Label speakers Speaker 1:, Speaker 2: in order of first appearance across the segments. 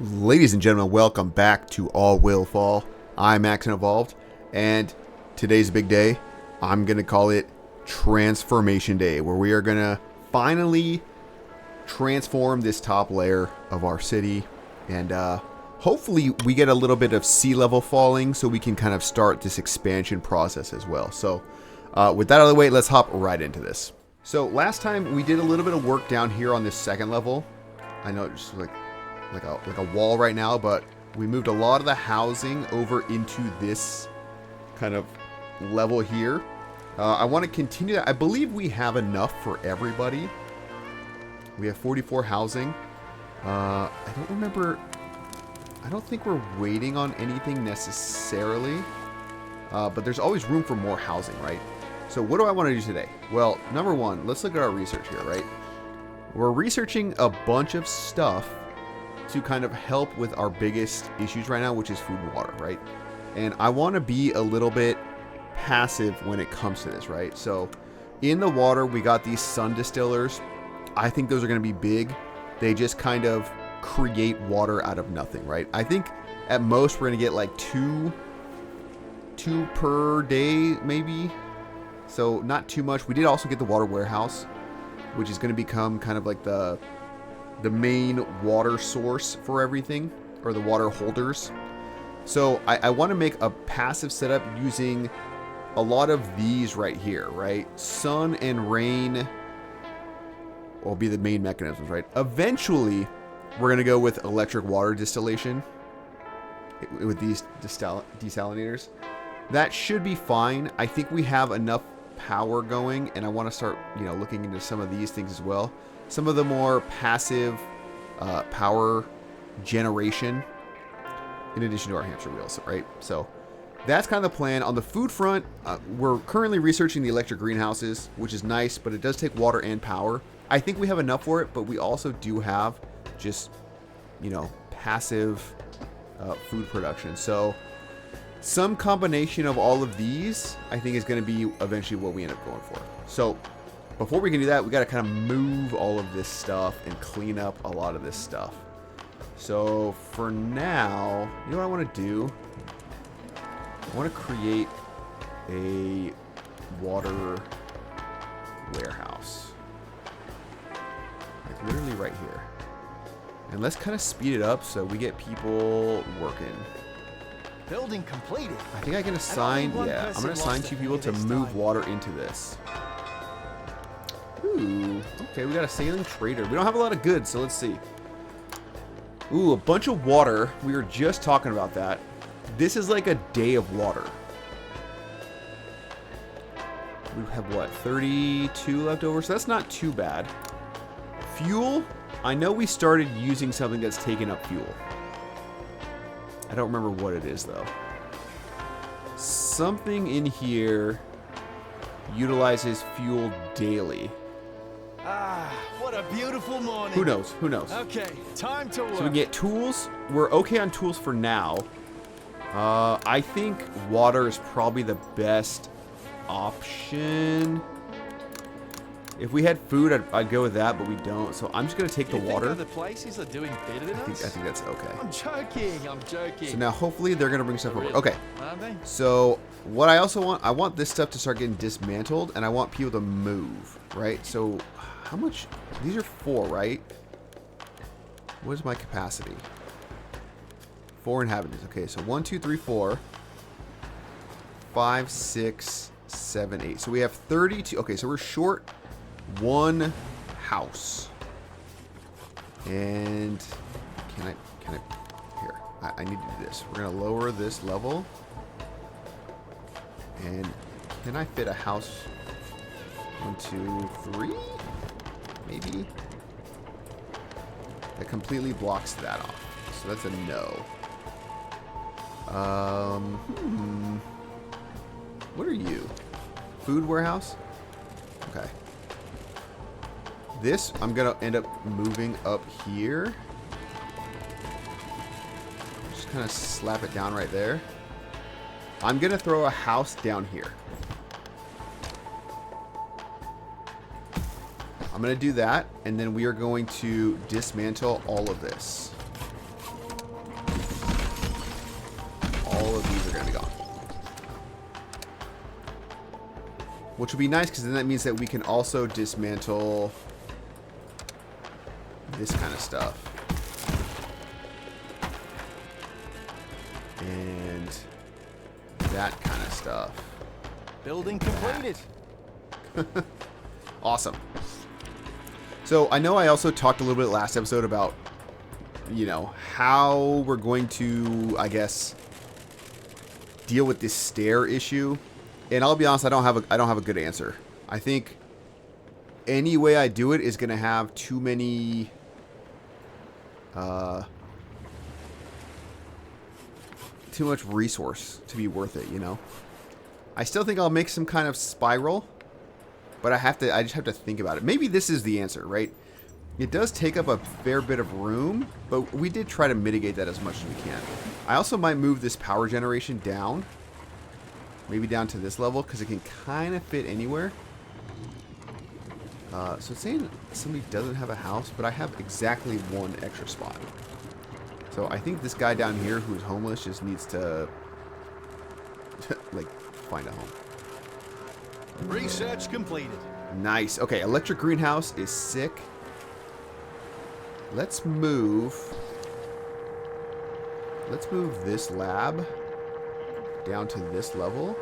Speaker 1: Ladies and gentlemen, welcome back to All Will Fall. I'm AxionEvolved, and today's a big day. I'm going to call it Transformation Day, where we are going to finally transform this top layer of our city, and hopefully we get a little bit of sea level falling so we can kind of start this expansion process as well. So with that out of the way, let's hop right into this. So last time we did a little bit of work down here on this second level. I know it's just like a wall right now, but we moved a lot of the housing over into this kind of level here. I want to continue that. I believe we have enough for everybody. We have 44 housing. I don't remember. I don't think we're waiting on anything necessarily, but there's always room for more housing, right? So what do I want to do today? Well, number one, let's look at our research here, right? We're researching a bunch of stuff to kind of help with our biggest issues right now, which is food and water, right? And I want to be a little bit passive when it comes to this, right? So in the water, we got these sun distillers. I think those are going to be big. They just kind of create water out of nothing, right? I think at most we're going to get like two per day, maybe. So not too much. We did also get the water warehouse, which is going to become kind of like the main water source for everything, or the water holders. So I want to make a passive setup using a lot of these right here, right? Sun and rain will be the main mechanisms, right? Eventually, we're going to go with electric water distillation with these desalinators. That should be fine. I think we have enough power going, and I want to start, looking into some of these things as well. Some of the more passive power generation, in addition to our hamster wheels, right? So that's kind of the plan. On the food front, we're currently researching the electric greenhouses, which is nice, but it does take water and power. I think we have enough for it, but we also do have just, passive food production. So some combination of all of these, I think, is going to be eventually what we end up going for. So before we can do that, we got to kind of move all of this stuff and clean up a lot of this stuff. So for now, you know what I want to do? I want to create a water warehouse. Like literally right here. And let's kind of speed it up so we get people working.
Speaker 2: Building completed.
Speaker 1: I think I can assign, I'm going to assign 2 people to move water into this. Ooh, okay, we got a sailing trader. We don't have a lot of goods, so let's see. Ooh, a bunch of water. We were just talking about that. This is like a day of water. We have, what, 32 left over? So that's not too bad. Fuel. I know we started using something that's taking up fuel. I don't remember what it is, though. Something in here utilizes fuel daily.
Speaker 2: Ah, what a beautiful morning.
Speaker 1: Who knows? Who knows?
Speaker 2: Okay, time to work.
Speaker 1: So we get tools. We're okay on tools for now. I think water is probably the best option. If we had food, I'd go with that, but we don't. So I'm just gonna take the water.
Speaker 2: Other places are doing better than us?
Speaker 1: I think that's okay.
Speaker 2: I'm joking.
Speaker 1: So now hopefully they're gonna bring stuff over. Okay.
Speaker 2: Aren't they?
Speaker 1: So what I also want, I want this stuff to start getting dismantled, and I want people to move, right? So how much? These are 4, right? What is my capacity? 4 inhabitants. Okay, so 1, 2, 3, 4, 5, 6, 7, 8. So we have 32. Okay, so we're short 1 house. And can I here, I need to do this. We're gonna lower this level. And can I fit a house? 1, 2, 3? Maybe? That completely blocks that off. So that's a no. What are you? Food warehouse? Okay. This, I'm gonna end up moving up here. Just kind of slap it down right there. I'm gonna throw a house down here. I'm going to do that, and then we are going to dismantle all of this. gonna be gone. Which would be nice, because then that means that we can also dismantle this kind of stuff. And that kind of stuff.
Speaker 2: Building completed.
Speaker 1: Awesome. So I know I also talked a little bit last episode about, you know, how we're going to, I guess, deal with this stair issue. And I'll be honest, I don't have a good answer. I think any way I do it is going to have too many too much resource to be worth it, you know. I still think I'll make some kind of spiral, but I just have to think about it. Maybe this is the answer, right? It does take up a fair bit of room, but we did try to mitigate that as much as we can. I also might move this power generation down. Maybe down to this level, because it can kind of fit anywhere. So it's saying somebody doesn't have a house, but I have exactly one extra spot. So I think this guy down here who's homeless just needs to, like, find a home.
Speaker 2: Research completed.
Speaker 1: Nice. Okay, electric greenhouse is sick. Let's move this lab down to this level.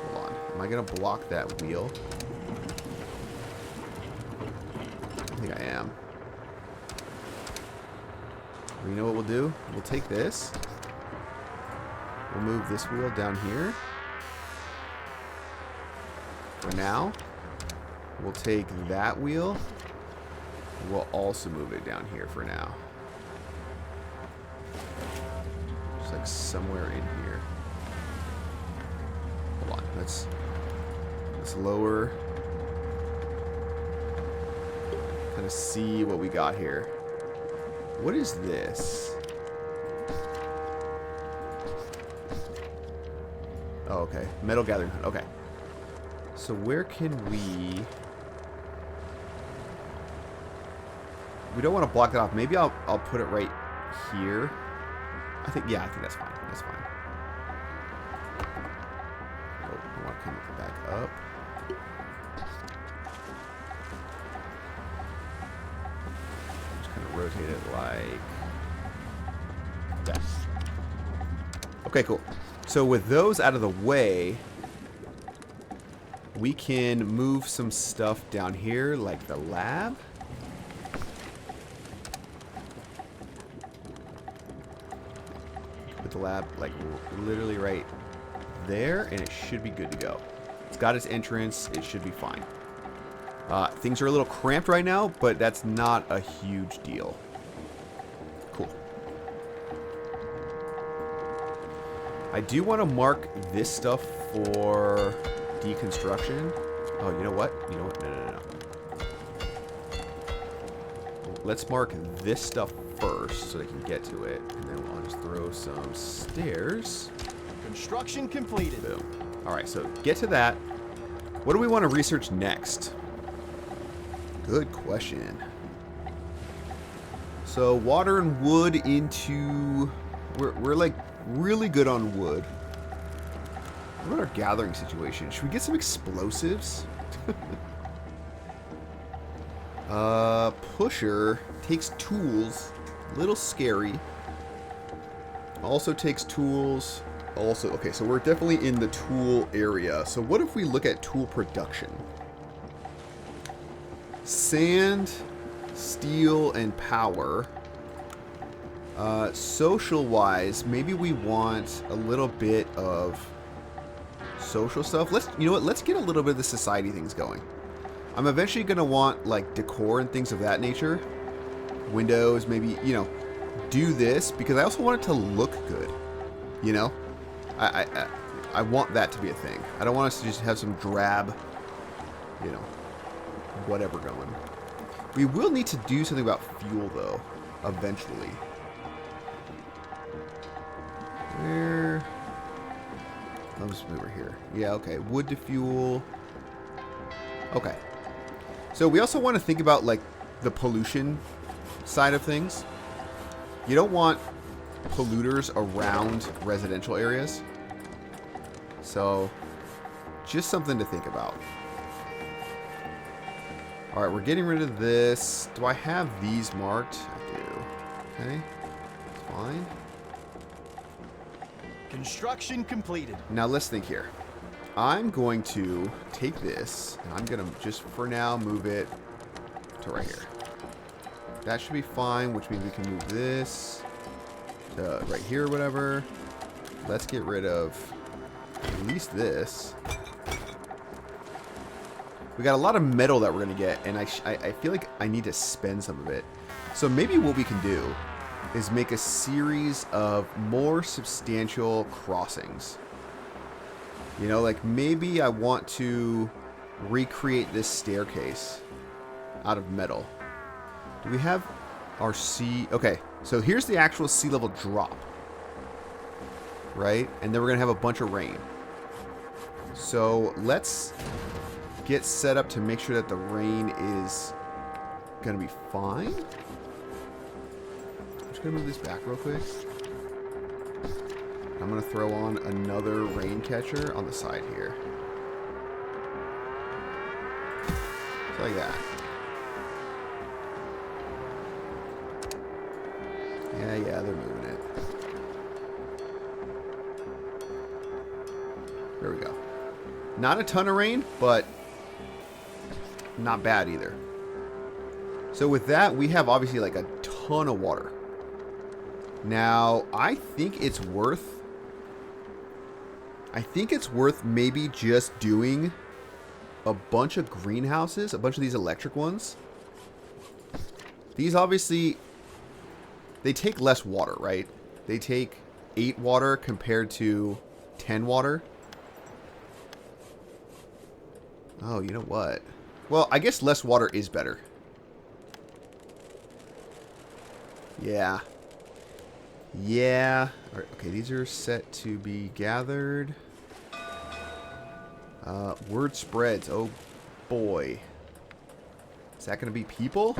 Speaker 1: Hold on. Am I going to block that wheel? I think I am. Well, you know what we'll do? We'll take this. We'll move this wheel down here. For now. We'll take that wheel. We'll also move it down here for now. Just like somewhere in here. Hold on. Let's lower. Kind of see what we got here. What is this? Oh, okay. Metal gathering hunt. Okay. So where can we... We don't want to block it off. Maybe I'll put it right here. I think that's fine. That's fine. Oh, I want to come back up. Just kind of rotate it like that. Okay, cool. So with those out of the way, we can move some stuff down here, like the lab. Put the lab, like, literally right there, and it should be good to go. It's got its entrance. It should be fine. Things are a little cramped right now, but that's not a huge deal. Cool. I do want to mark this stuff for deconstruction. Oh, you know what? You know what? No. Let's mark this stuff first so they can get to it. And then I'll just throw some stairs.
Speaker 2: Construction completed.
Speaker 1: Boom. Alright, so get to that. What do we want to research next? Good question. So water and wood into... We're like really good on wood. What about our gathering situation? Should we get some explosives? Pusher takes tools. A little scary. Also takes tools. Also, okay, so we're definitely in the tool area. So what if we look at tool production? Sand, steel, and power. Social-wise, maybe we want a little bit of social stuff. You know what? Let's get a little bit of the society things going. I'm eventually going to want, like, decor and things of that nature. Windows, maybe, you know, do this because I also want it to look good. You know? I want that to be a thing. I don't want us to just have some drab, you know, whatever going. We will need to do something about fuel, though, eventually. Where? I'll just move over here. Yeah, okay. Wood to fuel. Okay. So we also want to think about, like, the pollution side of things. You don't want polluters around residential areas. So, just something to think about. Alright, we're getting rid of this. Do I have these marked? I do. Okay. It's fine.
Speaker 2: Construction completed.
Speaker 1: Now, let's think here. I'm going to take this, and I'm going to just, for now, move it to right here. That should be fine, which means we can move this to right here or whatever. Let's get rid of at least this. We got a lot of metal that we're going to get, and I feel like I need to spend some of it. So maybe what we can do is make a series of more substantial crossings. You know, like maybe I want to recreate this staircase out of metal. Do we have our sea? Okay, so here's the actual sea level drop. Right? And then we're going to have a bunch of rain. So let's get set up to make sure that the rain is going to be fine. I'm just going to move this back real quick. I'm going to throw on another rain catcher on the side here. Just like that. Yeah, they're moving it. There we go. Not a ton of rain, but not bad either. So with that, we have obviously like a ton of water. Now, I think it's worth maybe just doing a bunch of greenhouses, a bunch of these electric ones. These obviously, they take less water, right? They take 8 water compared to 10 water. Oh, you know what? Well, I guess less water is better. Yeah. Yeah. All right, okay, these are set to be gathered. Word spreads. Oh, boy. Is that going to be people?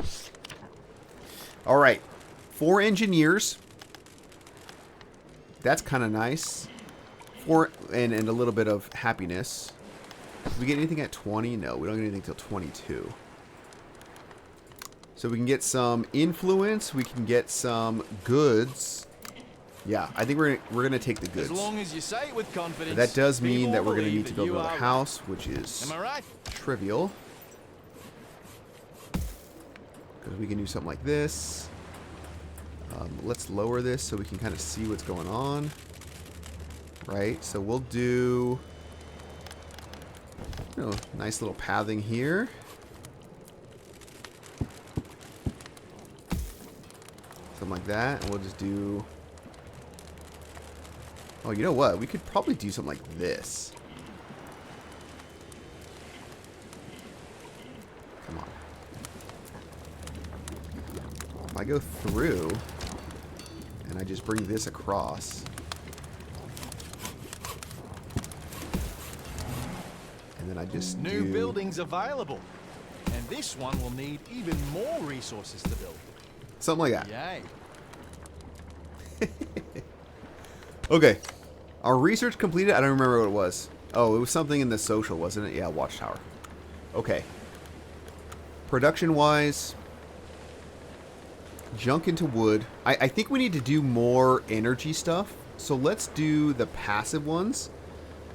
Speaker 1: All right. 4 engineers. That's kind of nice. 4 and a little bit of happiness. Did we get anything at 20? No, we don't get anything till 22. So we can get some influence. We can get some goods. Yeah, I think we're gonna take the goods.
Speaker 2: As long as you say it with confidence.
Speaker 1: But that does mean that we're gonna need to build another house, which is
Speaker 2: am I right?
Speaker 1: trivial. Because we can do something like this. Let's lower this so we can kind of see what's going on. Right, so we'll do, you know, nice little pathing here. Something like that, and we'll just do. Oh, you know what? We could probably do something like this. Come on. If I go through and I just bring this across. And then I just
Speaker 2: New buildings available. And this one will need even more resources to build.
Speaker 1: Something like that.
Speaker 2: Yay.
Speaker 1: Okay. Our research completed. I don't remember what it was. Oh, it was something in the social, wasn't it? Yeah, watchtower. Okay. Production-wise, junk into wood. I think we need to do more energy stuff. So let's do the passive ones.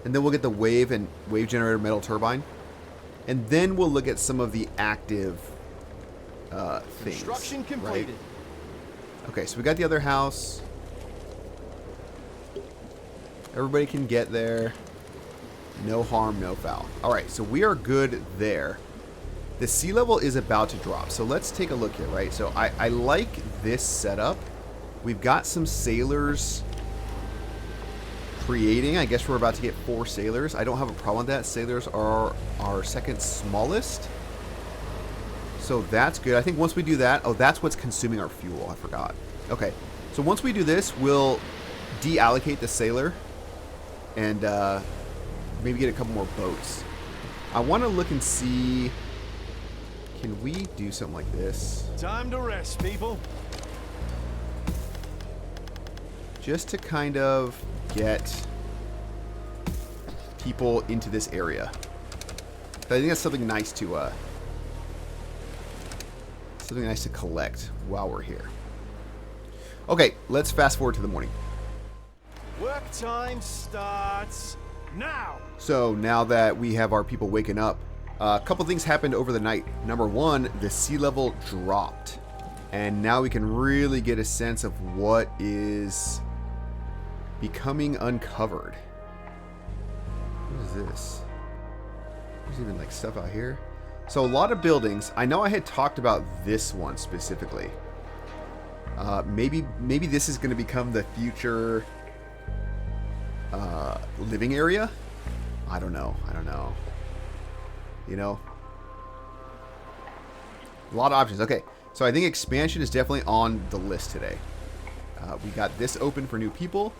Speaker 1: And then we'll get the wave and wave generator metal turbine. And then we'll look at some of the active things.
Speaker 2: Construction completed.
Speaker 1: Right? Okay, so we got the other house. Everybody can get there. No harm, no foul. Alright, so we are good there. The sea level is about to drop. So let's take a look here, right? So I like this setup. We've got some sailors creating. I guess we're about to get 4 sailors. I don't have a problem with that. Sailors are our second smallest. So that's good. I think once we do that... Oh, that's what's consuming our fuel. I forgot. Okay. So once we do this, we'll deallocate the sailor. And maybe get a couple more boats. I want to look and see... Can we do something like this?
Speaker 2: Time to rest, people.
Speaker 1: just to kind of get people into this area. I think that's something nice to collect while we're here. Okay, let's fast forward to the morning.
Speaker 2: Work time starts now.
Speaker 1: So now that we have our people waking up, a couple things happened over the night. Number one, the sea level dropped. And now we can really get a sense of what is becoming uncovered. What is this? There's even like stuff out here. So a lot of buildings. I know I had talked about this one specifically. Maybe this is going to become the future living area. I don't know. You know, a lot of options. Okay, so I think expansion is definitely on the list today. We got this open for new people,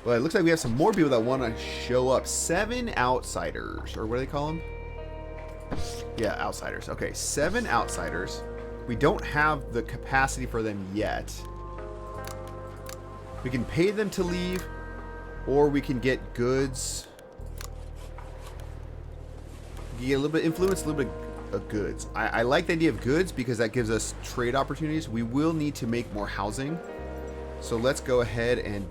Speaker 1: but it looks like we have some more people that want to show up. 7 outsiders, or what do they call them? Yeah, outsiders. Okay, 7 outsiders. We don't have the capacity for them yet. We can pay them to leave, or we can get goods. You get a little bit of influence, a little bit of goods. I like the idea of goods because that gives us trade opportunities. We will need to make more housing. So let's go ahead and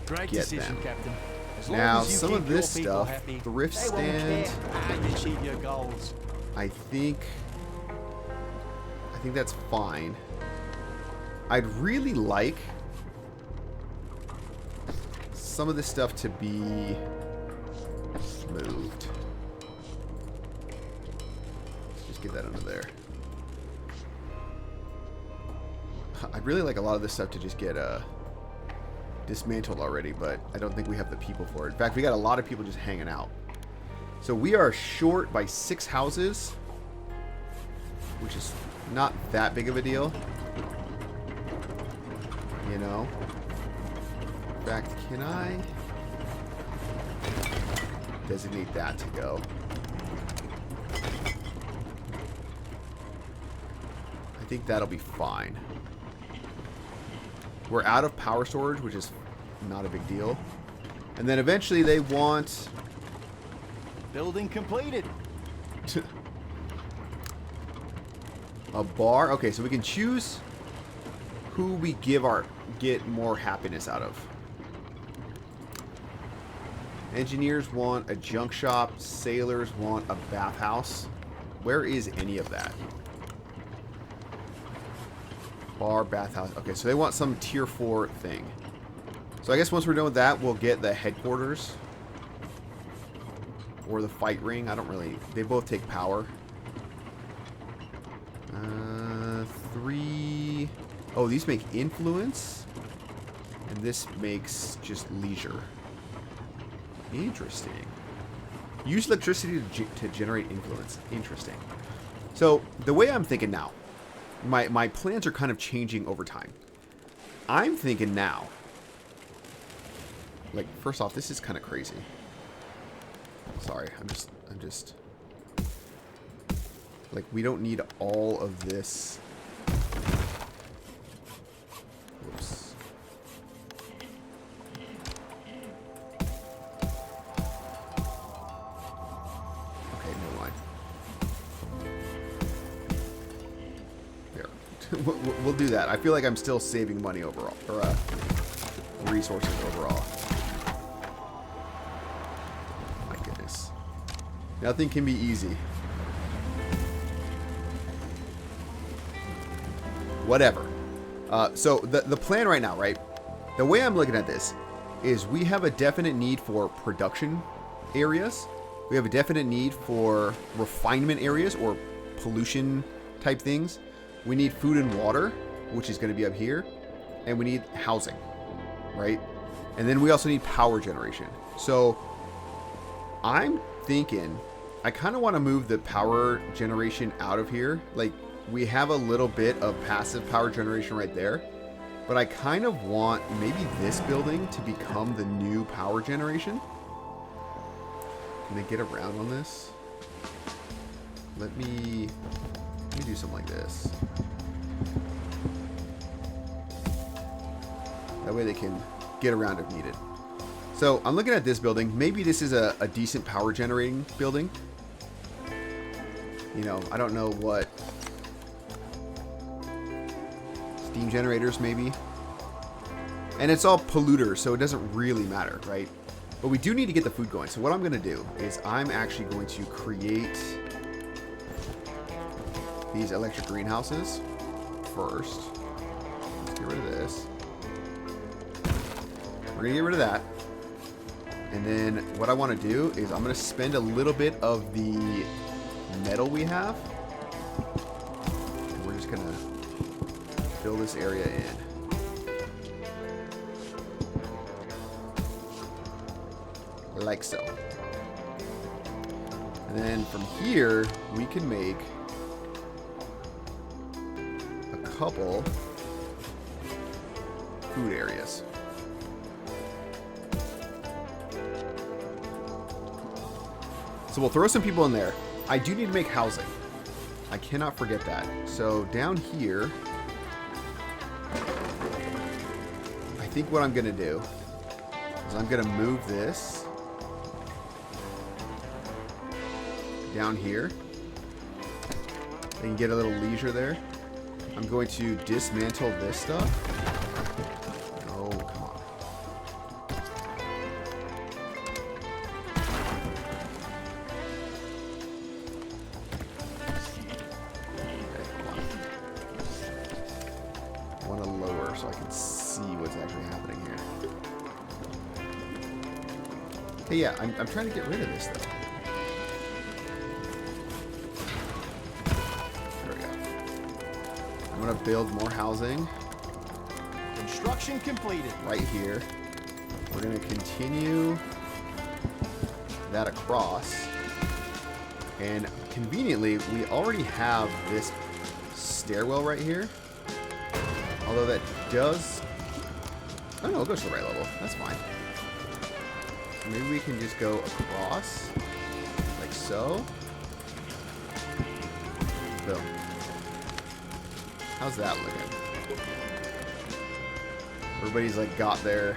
Speaker 2: Great
Speaker 1: get
Speaker 2: decision,
Speaker 1: them.
Speaker 2: Captain. As long
Speaker 1: Now,
Speaker 2: as you
Speaker 1: some
Speaker 2: keep
Speaker 1: of this
Speaker 2: your people
Speaker 1: stuff,
Speaker 2: happy,
Speaker 1: thrift
Speaker 2: they won't
Speaker 1: stand.
Speaker 2: care how you achieve your goals.
Speaker 1: I think that's fine. I'd really like some of this stuff to be moved. Let's just get that under there. I'd really like a lot of this stuff to just get dismantled already, but I don't think we have the people for it. In fact, we got a lot of people just hanging out. So we are short by 6 houses, which is not that big of a deal. You know? In fact, can I designate that to go? I think that'll be fine. We're out of power storage, which is not a big deal. And then eventually they want...
Speaker 2: Building completed.
Speaker 1: A bar. Okay, so we can choose who we get more happiness out of. Engineers want a junk shop. Sailors want a bathhouse. Where is any of that? Bar, bathhouse. Okay, so they want some tier 4 thing. So I guess once we're done with that, we'll get the headquarters. Or the fight ring. I don't really... They both take power. 3... Oh, these make influence. And this makes just leisure. Interesting. Use electricity to generate influence. Interesting. So, the way I'm thinking now... My plans are kind of changing over time. I'm thinking now... Like, first off, this is kind of crazy. Sorry, I'm just... Like, we don't need all of this. Whoops. Okay, never mind. There. We'll do that. I feel like I'm still saving money overall. Or, resources overall. My goodness. Nothing can be easy. Whatever. So the plan right now, right? The way I'm looking at this is we have a definite need for production areas. We have a definite need for refinement areas or pollution type things. We need food and water, which is going to be up here. And we need housing, right? And then we also need power generation. So I'm thinking I kind of want to move the power generation out of here. Like, we have a little bit of passive power generation right there, but I kind of want maybe this building to become the new power generation. Can I get around on this? Let me do something like this. That way they can get around if needed. So I'm looking at this building. Maybe this is a decent power generating building. You know, I don't know what. Steam generators, maybe. And it's all polluters, so it doesn't really matter, right? But we do need to get the food going. So what I'm going to do is I'm actually going to create these electric greenhouses first. Let's get rid of this. We're going to get rid of that. And then what I want to do is I'm going to spend a little bit of the metal we have. And we're just going to fill this area in. Like so. And then from here, we can make a couple food areas. So we'll throw some people in there. I do need to make housing. I cannot forget that. So down here, I think what I'm going to do is I'm going to move this down here. They can get a little leisure there. I'm going to dismantle this stuff. Oh, come on. Okay, hold on. I want to lower so I can see what's actually happening here. Okay, yeah, I'm trying to get rid of this though. I'm going to build more housing.
Speaker 2: Construction completed.
Speaker 1: Right here. We're going to continue that across. And conveniently, we already have this stairwell right here. Although that does... Oh no, it goes to the right level. That's fine. So maybe we can just go across. Like so. Boom. How's that looking? Everybody's like got the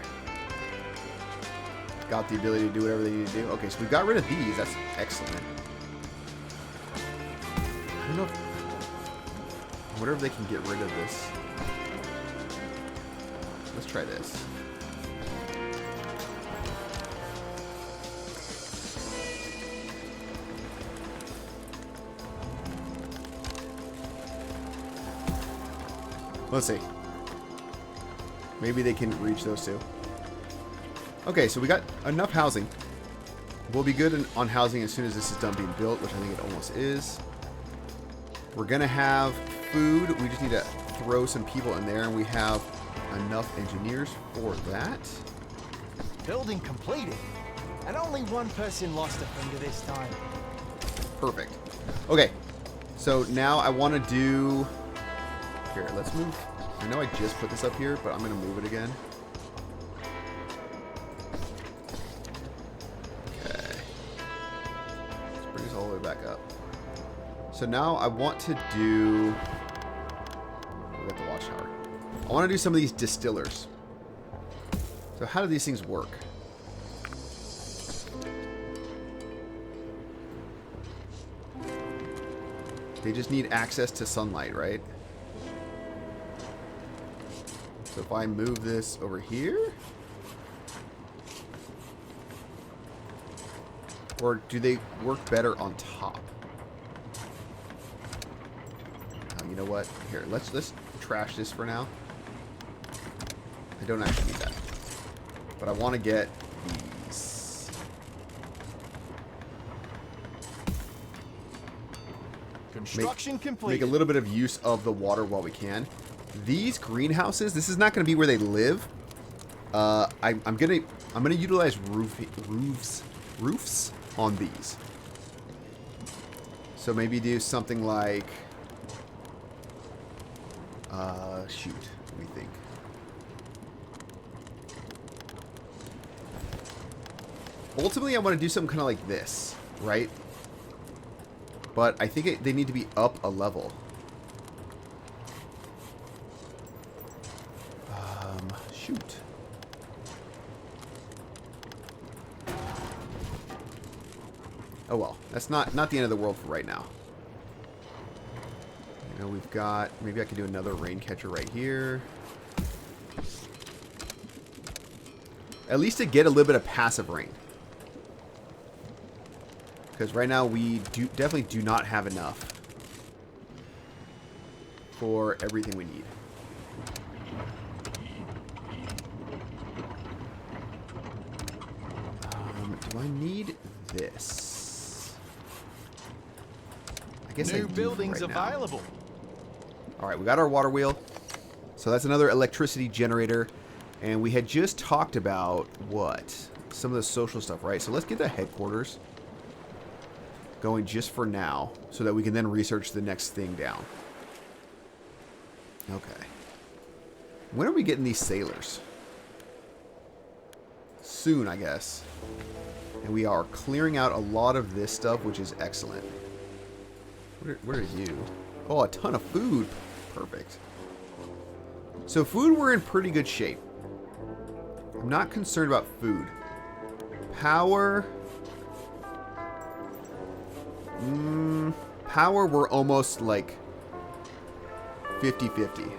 Speaker 1: ability to do whatever they need to do. Okay, so we got rid of these. That's excellent. I don't know if, I wonder if they can get rid of this. Let's try this. Let's see. Maybe they can reach those two. Okay, so we got enough housing. We'll be good on housing as soon as this is done being built, which I think it almost is. We're going to have food. We just need to throw some people in there, and we have enough engineers for that.
Speaker 2: Building completed. And only one person lost a finger this time.
Speaker 1: Perfect. Okay, so now I want to do... Here, let's move. I know I just put this up here, but I'm going to move it again. Okay. Let's bring this all the way back up. So now I want to do... We'll get the watchtower. I want to do some of these distillers. So how do these things work? They just need access to sunlight, right? So if I move this over here, or do they work better on top? Oh, you know what? Here, let's trash this for now. I don't actually need that, but I want to get these.
Speaker 2: Construction complete.
Speaker 1: Make a little bit of use of the water while we can. These greenhouses, this is not going to be where they live. I'm gonna utilize roofs on these. So maybe do something like, shoot, let me think. Ultimately, I want to do something kind of like this, right? But I think they need to be up a level. Shoot. Oh well, that's not the end of the world for right now. You know, we've got, maybe I could do another rain catcher right here. At least to get a little bit of passive rain. Because right now we definitely do not have enough for everything we need. Do I need this? I guess
Speaker 2: New buildings available.
Speaker 1: All right, we got our water wheel. So that's another electricity generator. And we had just talked about what? Some of the social stuff, right? So let's get the headquarters going just for now so that we can then research the next thing down. Okay. When are we getting these sailors? Soon, I guess. And we are clearing out a lot of this stuff, which is excellent. What are you? Oh, a ton of food. Perfect. So food, we're in pretty good shape. I'm not concerned about food. Power. Power, we're almost like 50-50.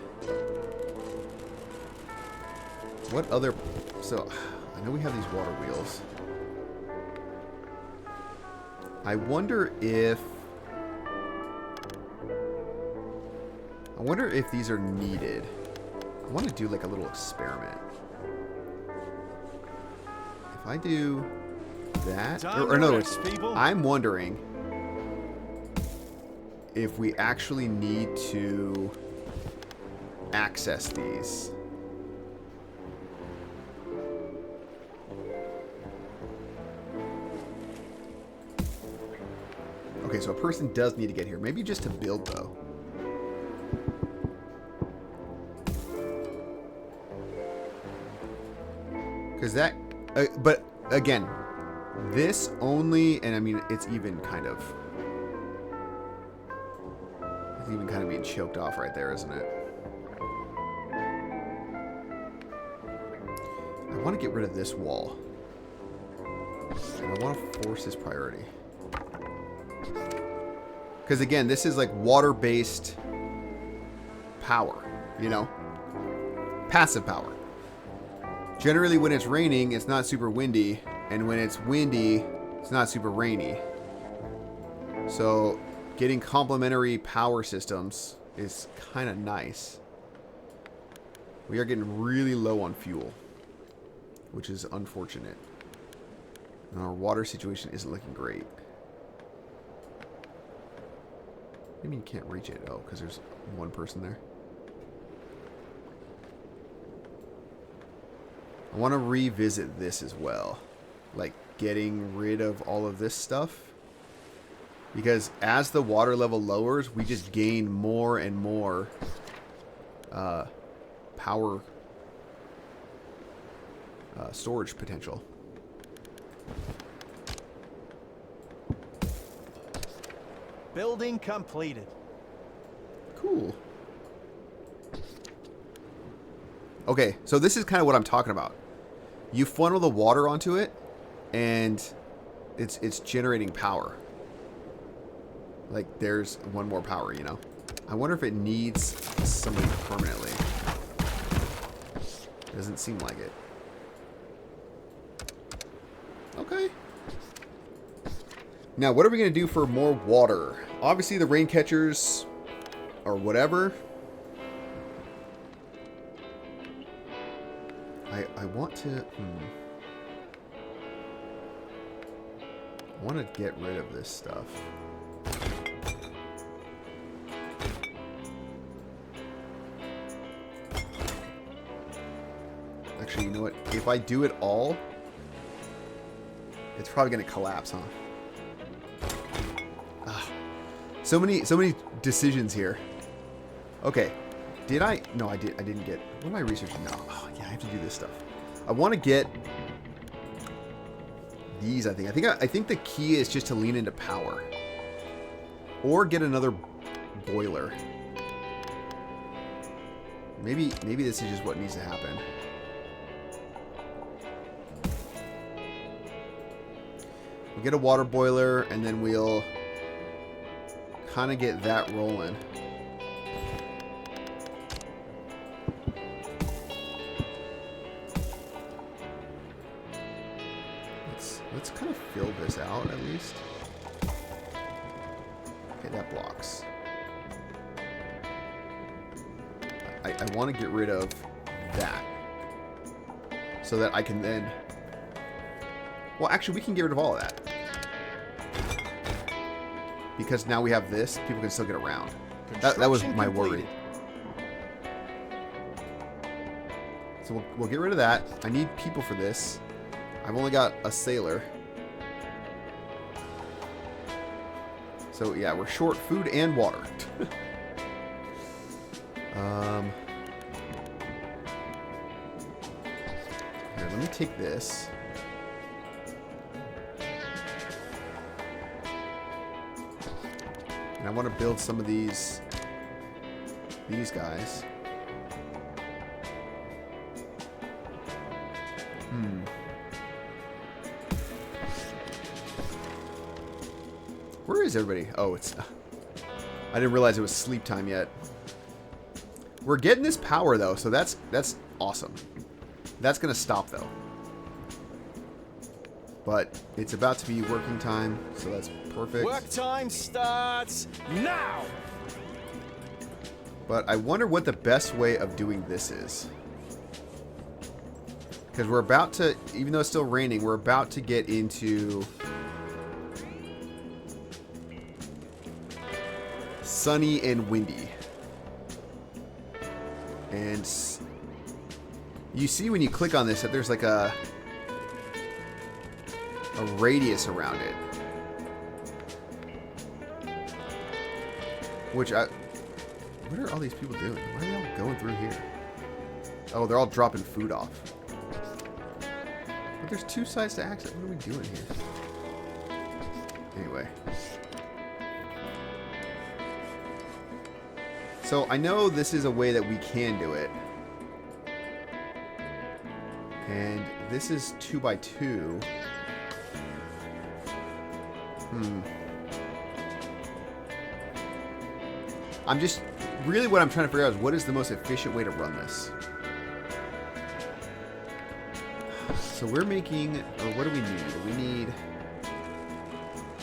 Speaker 1: What other... So, I know we have these water wheels. I wonder if these are needed. I want to do like a little experiment. If I do that, or in other words, I'm wondering if we actually need to access these. Okay, so a person does need to get here. Maybe just to build, though. Because that... but, again, this only... And, I mean, it's even kind of... It's even kind of being choked off right there, isn't it? I want to get rid of this wall. And I want to force this priority. Because, again, this is like water-based power, you know? Passive power. Generally, when it's raining, it's not super windy. And when it's windy, it's not super rainy. So, getting complementary power systems is kind of nice. We are getting really low on fuel, which is unfortunate. And our water situation isn't looking great. Maybe you can't reach it. Oh, because there's one person there. I want to revisit this as well. Like, getting rid of all of this stuff. Because as the water level lowers, we just gain more and more power storage potential.
Speaker 2: Building completed.
Speaker 1: Cool. Okay, so this is kind of what I'm talking about. You funnel the water onto it, and it's generating power. Like, there's one more power, you know? I wonder if it needs something permanently. Doesn't seem like it. Okay. Now, what are we going to do for more water? Obviously, the rain catchers or whatever. I want to... I want to get rid of this stuff. Actually, you know what? If I do it all, it's probably going to collapse, huh? So many decisions here. Okay. Did I? No, I didn't get... What am I researching now? Oh, yeah, I have to do this stuff. I want to get these, I think the key is just to lean into power. Or get another boiler. Maybe this is just what needs to happen. get a water boiler, and then we'll kind of get that rolling. Let's kind of fill this out at least. Okay, that blocks. I want to get rid of that so that I can then... Well, actually, we can get rid of all of that. Because now we have this, people can still get around. That was my worry. So we'll get rid of that. I need people for this. I've only got a sailor. So, yeah, we're short food and water. Here, let me take this. And I want to build some of these guys. Where is everybody? Oh, it's... I didn't realize it was sleep time yet. We're getting this power, though, so that's awesome. That's going to stop, though. But it's about to be working time, so that's perfect.
Speaker 2: Work time starts now!
Speaker 1: But I wonder what the best way of doing this is. Because we're about to, even though it's still raining, we're about to get into sunny and windy. And you see when you click on this that there's like a radius around it. Which what are all these people doing? Why are they all going through here? Oh, they're all dropping food off. But there's two sides to access. What are we doing here? Anyway. So I know this is a way that we can do it. And this is 2x2. I'm just... Really what I'm trying to figure out is what is the most efficient way to run this. So we're making... Or what do we need? We need...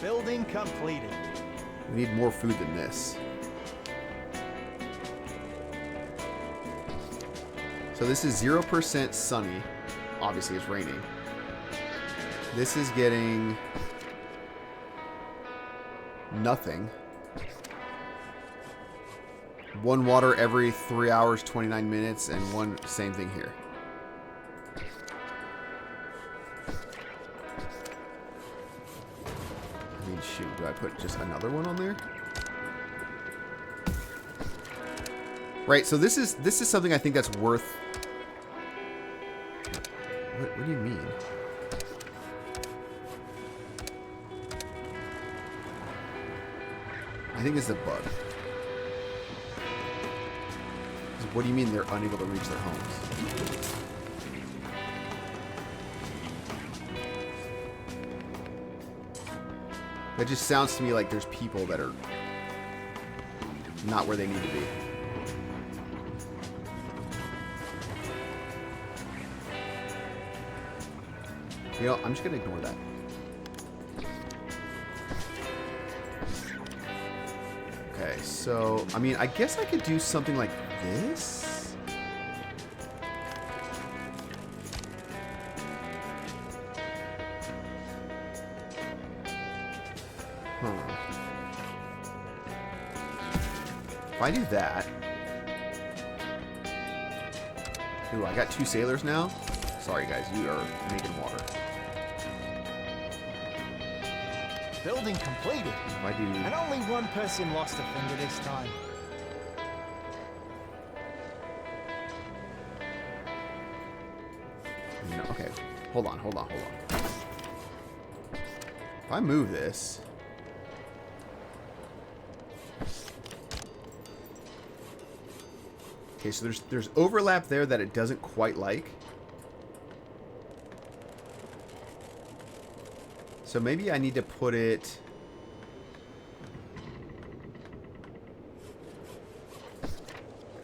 Speaker 2: Building completed.
Speaker 1: We need more food than this. So this is 0% sunny. Obviously it's raining. This is getting... nothing. One water every 3 hours, 29 minutes, and one same thing here. I mean, shoot, do I put just another one on there? Right, so this is something I think that's worth... What do you mean? I think this is a bug. What do you mean they're unable to reach their homes? That just sounds to me like there's people that are not where they need to be. You know, I'm just going to ignore that. Okay, so, I mean, I guess I could do something like this. Huh. If I do that... Ooh, I got 2 sailors now? Sorry, guys, you are making water.
Speaker 2: Building completed.
Speaker 1: If I do...
Speaker 2: And only one person lost a finger this time.
Speaker 1: No, okay, hold on. If I move this... Okay, so there's overlap there that it doesn't quite like. So maybe I need to put it...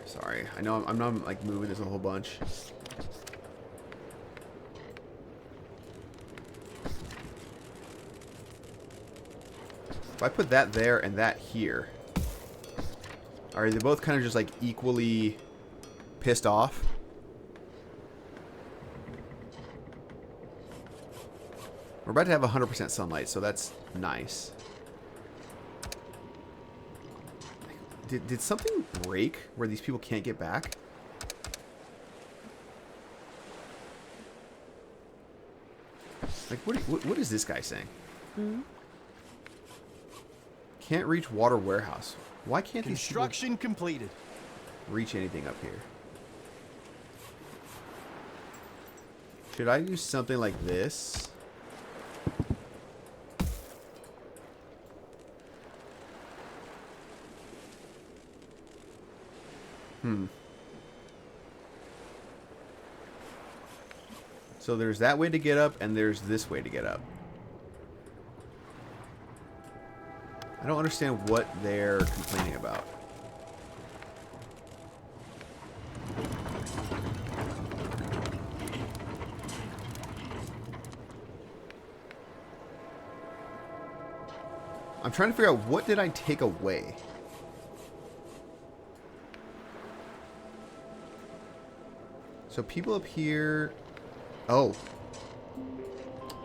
Speaker 1: Sorry, I know I'm not like moving this a whole bunch. If I put that there and that here, are they both kind of just like equally pissed off? We're about to have 100% sunlight, so that's nice. Did something break where these people can't get back? Like, what is this guy saying? Mm-hmm. Can't reach water warehouse. Why can't these people
Speaker 2: Construction completed.
Speaker 1: reach anything up here? Should I do something like this? So there's that way to get up, and there's this way to get up. I don't understand what they're complaining about. I'm trying to figure out, what did I take away? So people up here... Oh.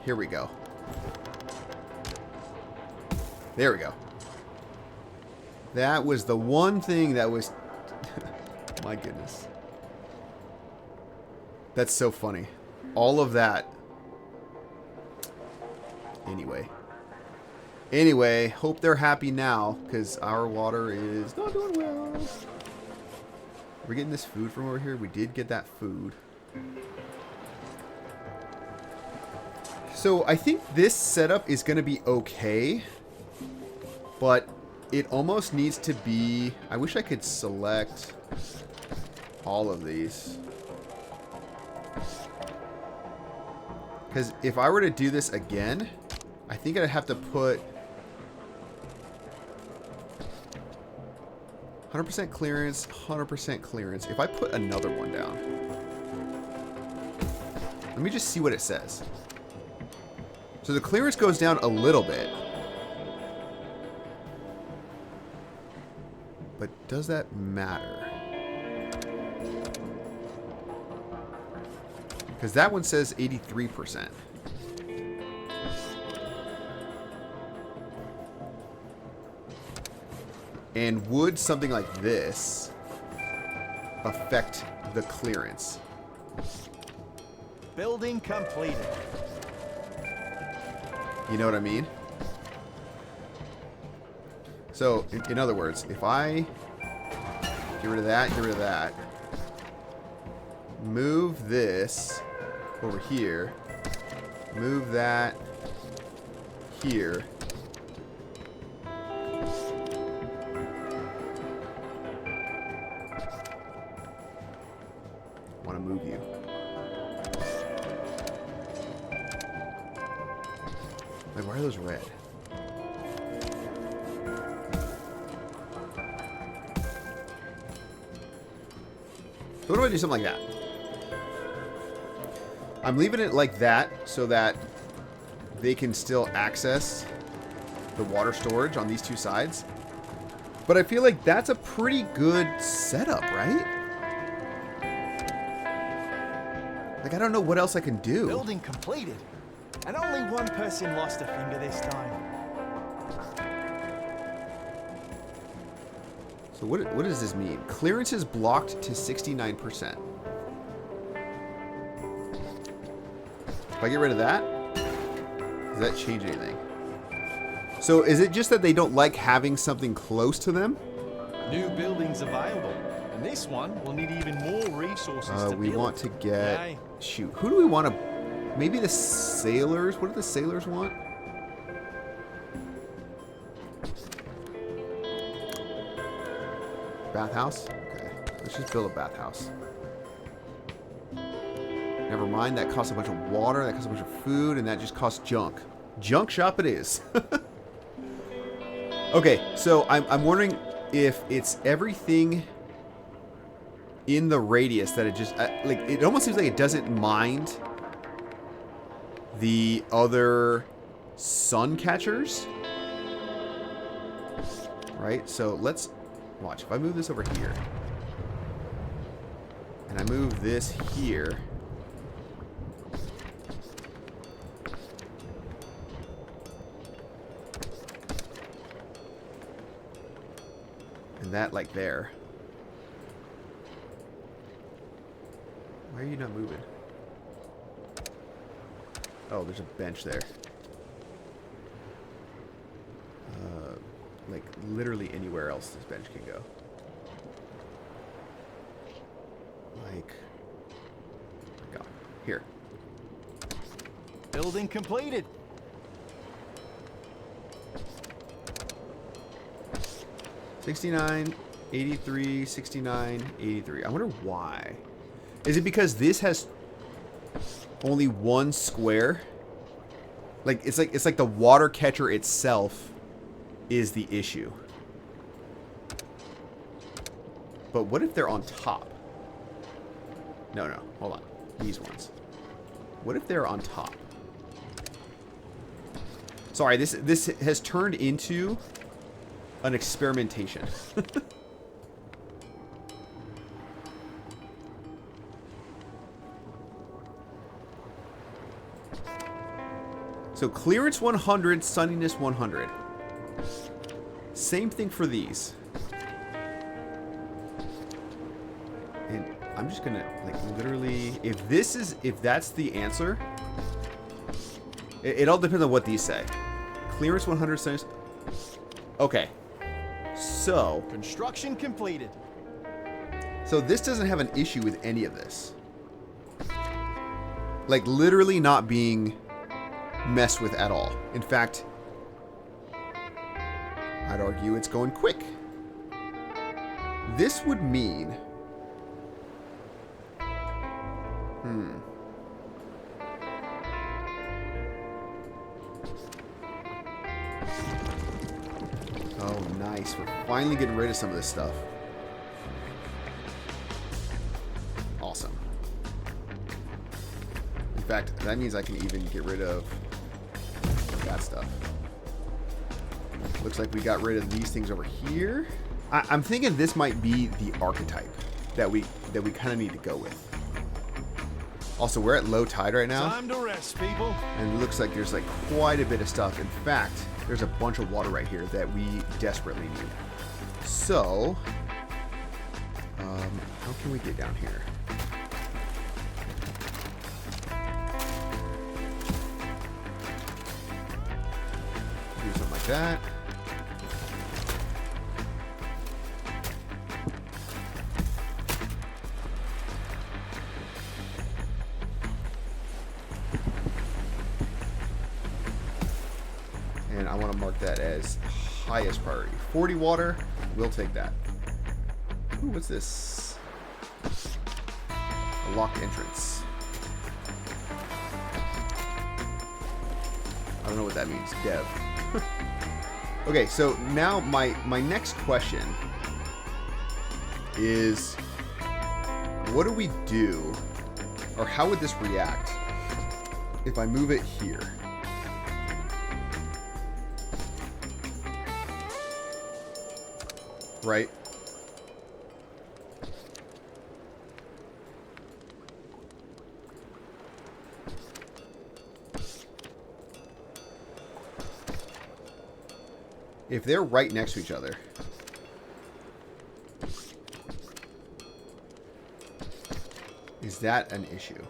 Speaker 1: Here we go. There we go. That was the one thing that was... My goodness. That's so funny. All of that. Anyway, hope they're happy now, because our water is not doing well. We're getting this food from over here. We did get that food. So I think this setup is going to be okay, but it almost needs to be... I wish I could select all of these. Because if I were to do this again, I think I'd have to put 100% clearance, 100% clearance. If I put another one down, let me just see what it says. So the clearance goes down a little bit. But does that matter? Because that one says 83%. And would something like this affect the clearance?
Speaker 2: Building completed.
Speaker 1: You know what I mean? So, in other words, if I get rid of that, move this over here, move that here, want to move you. Like, why are those red? So what do I do something like that? I'm leaving it like that so that they can still access the water storage on these two sides. But I feel like that's a pretty good setup, right? Like, I don't know what else I can do.
Speaker 2: Building completed. And only one person lost a finger this time.
Speaker 1: So what does this mean? Clearance is blocked to 69%. If I get rid of that, does that change anything? So is it just that they don't like having something close to them?
Speaker 2: New buildings available. And this one will need even more resources to
Speaker 1: we
Speaker 2: build.
Speaker 1: want to get...
Speaker 2: Yay.
Speaker 1: Shoot, who do we want to... Maybe the sailors? What do the sailors want? Bathhouse? Okay, let's just build a bathhouse. Never mind, that costs a bunch of water, that costs a bunch of food, and that just costs junk. Junk shop it is. Okay, so I'm wondering if it's everything in the radius that it just like it almost seems like it doesn't mind the other sun catchers, right? So let's watch. If I move this over here and I move this here, and that like there. Why are you not moving? Oh, there's a bench there. Like literally anywhere else this bench can go. Like, go here.
Speaker 2: Building completed.
Speaker 1: $69, $83, $69, $83. I wonder why. Is it because this has only one square? Like it's like the water catcher itself is the issue. But what if they're on top? No, hold on. These ones. What if they're on top? Sorry, this has turned into an experimentation. So clearance 100, sunniness 100. Same thing for these. And I'm just gonna like literally, if that's the answer, it all depends on what these say. Clearance 100, sunniness. Okay. So
Speaker 2: Construction completed.
Speaker 1: So this doesn't have an issue with any of this. Like literally not being messed with at all. In fact, I'd argue it's going quick. This would mean... Oh, nice. We're finally getting rid of some of this stuff. Awesome. In fact, that means I can even get rid of that stuff. Looks like we got rid of these things over here. I'm thinking this might be the archetype that we kind of need to go with. Also, we're at low tide right now.
Speaker 2: Time to rest, people.
Speaker 1: And it looks like there's like quite a bit of stuff. In fact, there's a bunch of water right here that we desperately need. So, how can we get down here? Do something like that. And I want to mark that as highest priority. 40 water, we'll take that. Ooh, what's this? A locked entrance. I don't know what that means. Dev. Okay, so now my next question is, what do we do, or how would this react if I move it here? Right? If they're right next to each other, is that an issue?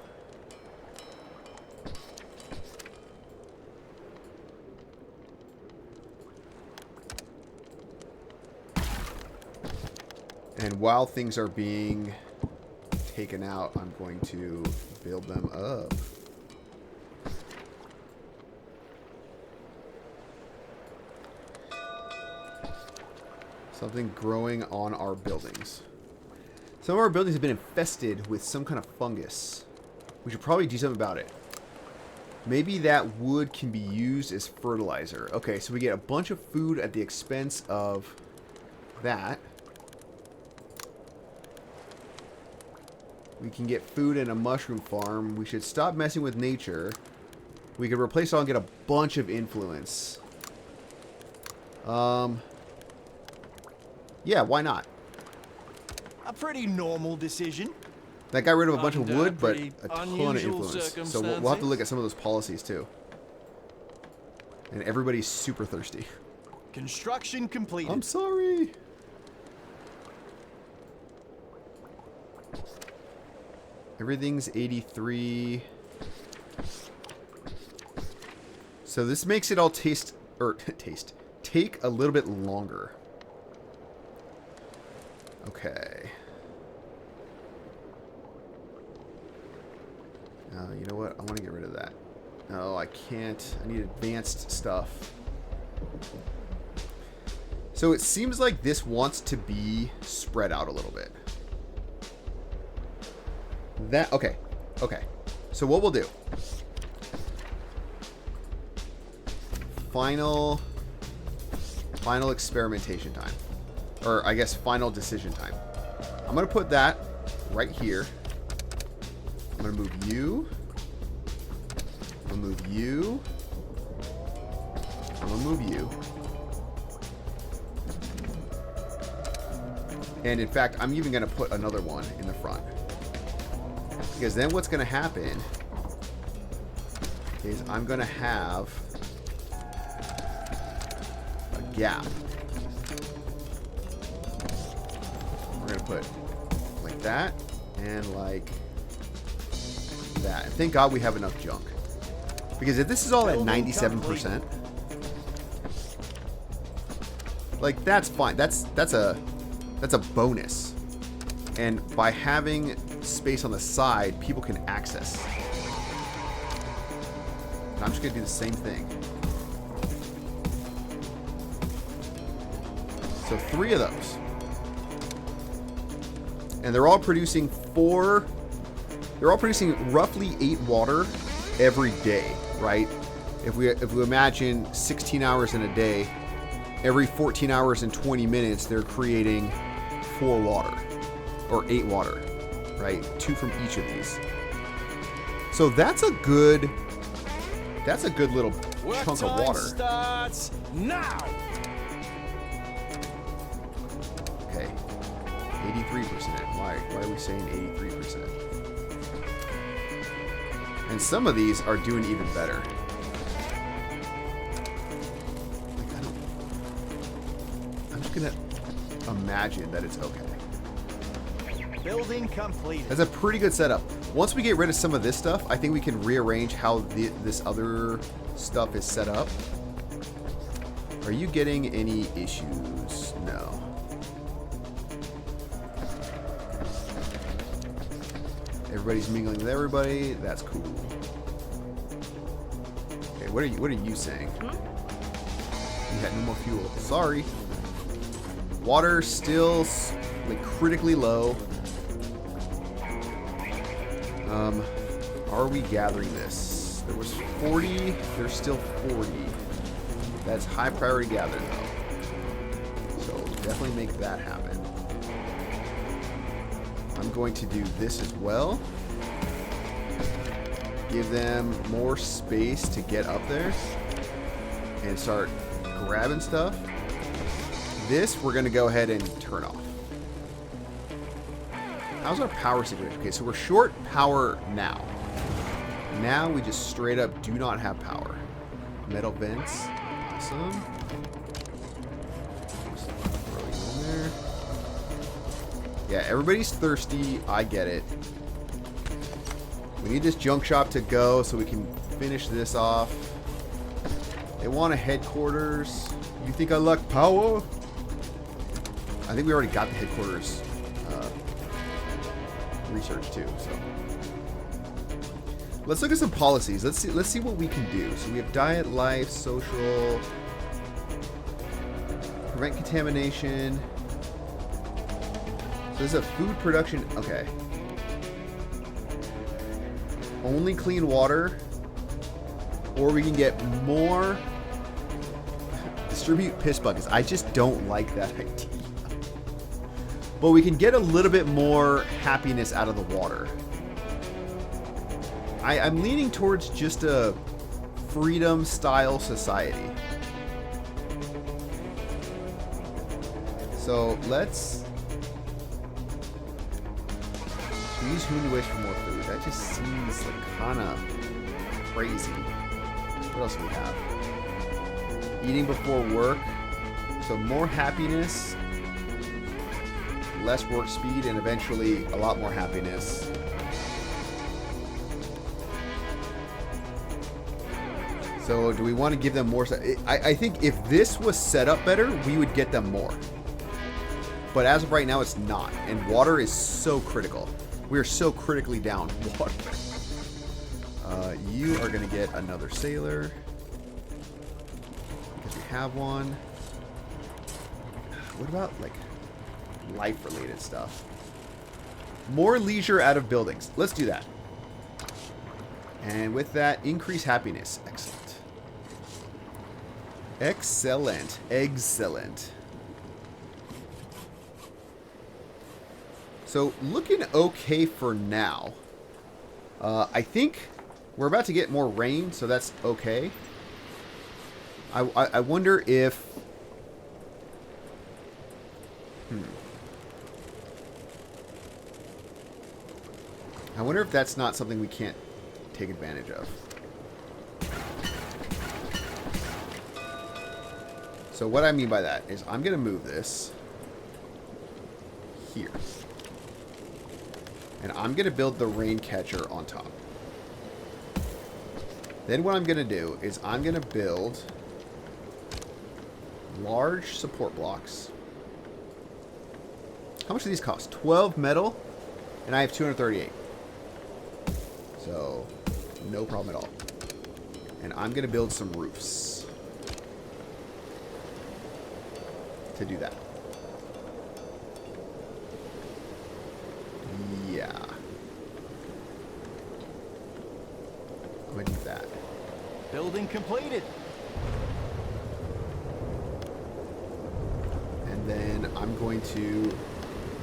Speaker 1: And while things are being taken out, I'm going to build them up. Something growing on our buildings. Some of our buildings have been infested with some kind of fungus. We should probably do something about it. Maybe that wood can be used as fertilizer. Okay, so we get a bunch of food at the expense of that. We can get food in a mushroom farm. We should stop messing with nature. We could replace it all and get a bunch of influence. Yeah, why not?
Speaker 2: A pretty normal decision.
Speaker 1: That got rid of a bunch of wood, but
Speaker 2: pretty
Speaker 1: a ton of
Speaker 2: unusual
Speaker 1: influence. So we'll have to look at some of those policies too. And everybody's super thirsty.
Speaker 2: Construction completed.
Speaker 1: I'm sorry. Everything's 83. So this makes it all take a little bit longer. Okay. You know what? I want to get rid of that. No, I can't. I need advanced stuff. So it seems like this wants to be spread out a little bit. Okay. So what we'll do. Final experimentation time. Or I guess final decision time. I'm going to put that right here. I'm going to move you. I'm going to move you. I'm going to move you. And in fact, I'm even going to put another one in the front. Because then what's going to happen is I'm going to have a gap. We're going to put like that and like that. And thank God we have enough junk. Because if this is all at 97%, like that's fine. That's a bonus. And by having space on the side, people can access. And I'm just gonna do the same thing. So 3 of those. And they're all producing roughly 8 water every day, right? If we imagine 16 hours in a day, every 14 hours and 20 minutes they're creating 4 water or 8 water, right? 2 from each of these. So that's a good little chunk of water.
Speaker 2: Starts now.
Speaker 1: Okay. 83%. Why are we saying 83%? And some of these are doing even better. I'm just gonna imagine that it's okay.
Speaker 2: Building complete.
Speaker 1: That's a pretty good setup. Once we get rid of some of this stuff, I think we can rearrange how this other stuff is set up. Are you getting any issues? No. Everybody's mingling with everybody. That's cool. Okay, what are you saying? You had no more fuel. Sorry. Water still like critically low. Are we gathering this? There was 40. There's still 40. That's high priority gathering though. So definitely make that happen. I'm going to do this as well. Give them more space to get up there and start grabbing stuff. This we're going to go ahead and turn off. How's our power situation? Okay, so we're short power now. Now we just straight up do not have power. Metal vents. Awesome. Just throw you in there. Yeah, everybody's thirsty. I get it. We need this junk shop to go so we can finish this off. They want a headquarters. You think I lack power? I think we already got the headquarters research too. So let's look at some policies. Let's see what we can do. So we have diet, life, social, prevent contamination. So this is a food production. Okay. Only clean water. or we can get more distribute piss buckets. I just don't like that idea. But we can get a little bit more happiness out of the water. I'm leaning towards just a freedom style society. So let's use Who Wish for more food. That just seems like kind of crazy. What else do we have? Eating before work. So more happiness, less work speed, and eventually a lot more happiness. So do we want to give them more? I think if this was set up better, we would get them more. But as of right now, it's not. And water is so critical. We are so critically down water. You are going to get another sailor. Because we have one. What about, like, life-related stuff? More leisure out of buildings. Let's do that. And with that, increase happiness. Excellent. Excellent. Excellent. So, looking okay for now. I think we're about to get more rain, so that's okay. I wonder if... I wonder if that's not something we can't take advantage of. So what I mean by that is I'm going to move this here. And I'm going to build the rain catcher on top. Then what I'm going to do is I'm going to build large support blocks. How much do these cost? 12 metal, and I have 238. So, no problem at all. And I'm going to build some roofs to do that. Yeah. I'm going to do that.
Speaker 2: Building completed.
Speaker 1: And then I'm going to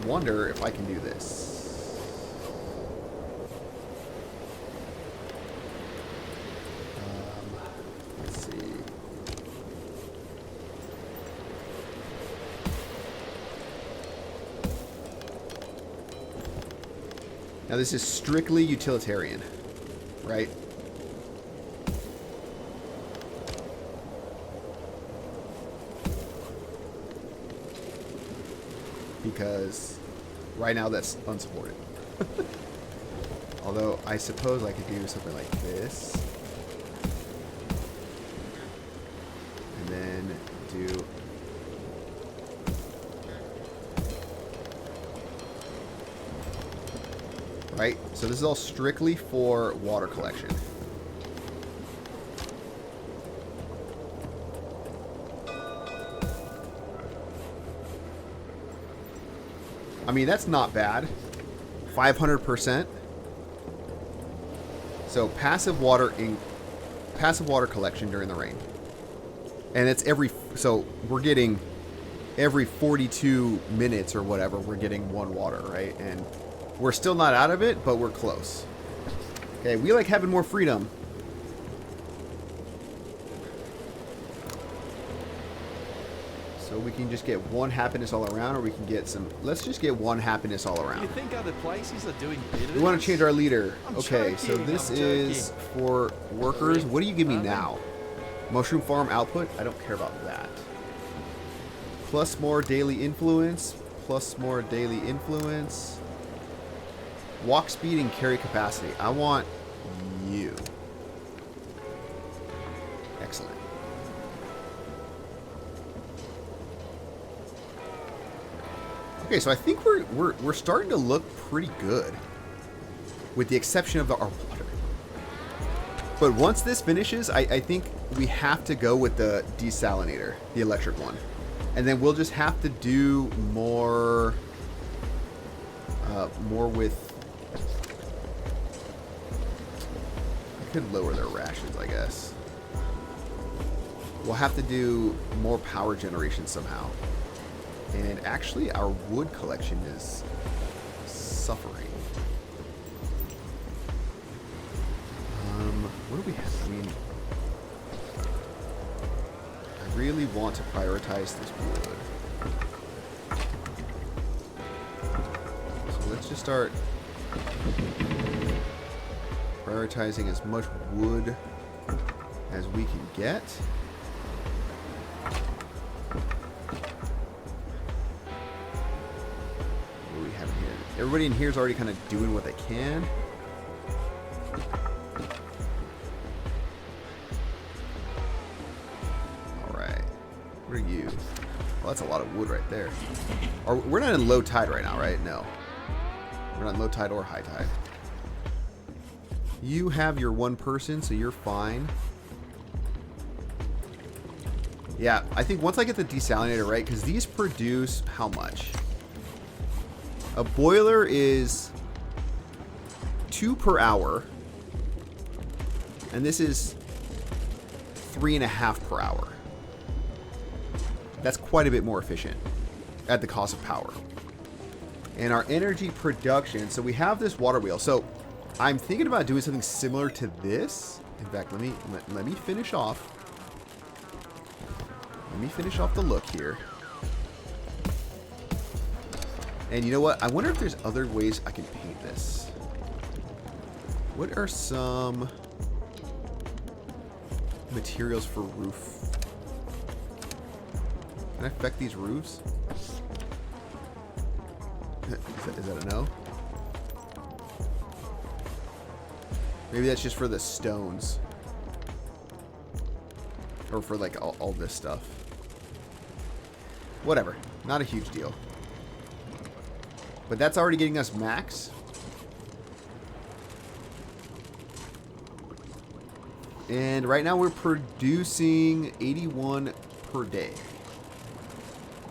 Speaker 1: wonder if I can do this. Let's see. Now this is strictly utilitarian, right? Because right now that's unsupported. Although I suppose I could do something like this. And then do... Right? So this is all strictly for water collection. I mean, that's not bad. 500%. So passive water collection during the rain. And it's so we're getting every 42 minutes or whatever, we're getting one water, right? And we're still not out of it, but we're close. Okay, we like having more freedom. So we can just get one happiness all around, or we can get some... Let's just get one happiness all around.
Speaker 2: You think other places are doing better?
Speaker 1: We want to change our leader. Okay,
Speaker 2: joking,
Speaker 1: so this is for workers. What do you give me now? Mushroom farm output? I don't care about that. Plus more daily influence. Plus more daily influence. Walk speed and carry capacity. I want you. Excellent. Okay, so I think we're starting to look pretty good, with the exception of our water. But once this finishes, I think we have to go with the desalinator, the electric one, and then we'll just have to do more with. I could lower their rations, I guess. we'll have to do more power generation somehow. And actually, our wood collection is suffering. What do we have? I mean, I really want to prioritize this wood. So let's just start prioritizing as much wood as we can get. What do we have here? Everybody in here is already kind of doing what they can. Alright. What are you? Well, that's a lot of wood right there. We're not in low tide right now, right? No. We're not in low tide or high tide. You have your one person, so you're fine. Yeah, I think once I get the desalinator right, because these produce how much? A boiler is 2 per hour, and this is 3.5 per hour. That's quite a bit more efficient at the cost of power. And our energy production, so we have this water wheel. So I'm thinking about doing something similar to this. In fact, let me finish off. Let me finish off the look here. And you know what? I wonder if there's other ways I can paint this. What are some materials for roof? Can I affect these roofs? Is that a no? Maybe that's just for the stones. Or for like all this stuff. Whatever. Not a huge deal. But that's already getting us max. And right now we're producing 81 per day.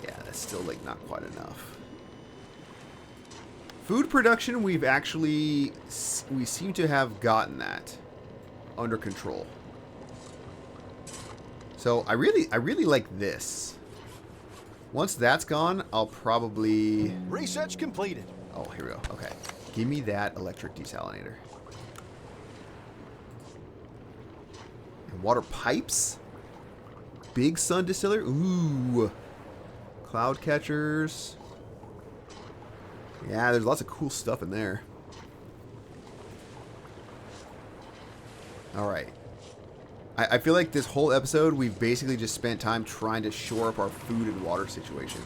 Speaker 1: Yeah, that's still like not quite enough. Food production, we seem to have gotten that under control. So I really like this. Once that's gone, I'll probably...
Speaker 2: Research completed.
Speaker 1: Oh, here we go. Okay. Give me that electric desalinator. And water pipes? Big sun distiller? Ooh. Cloud catchers. Yeah, there's lots of cool stuff in there. Alright. I feel like this whole episode, we've basically just spent time trying to shore up our food and water situation.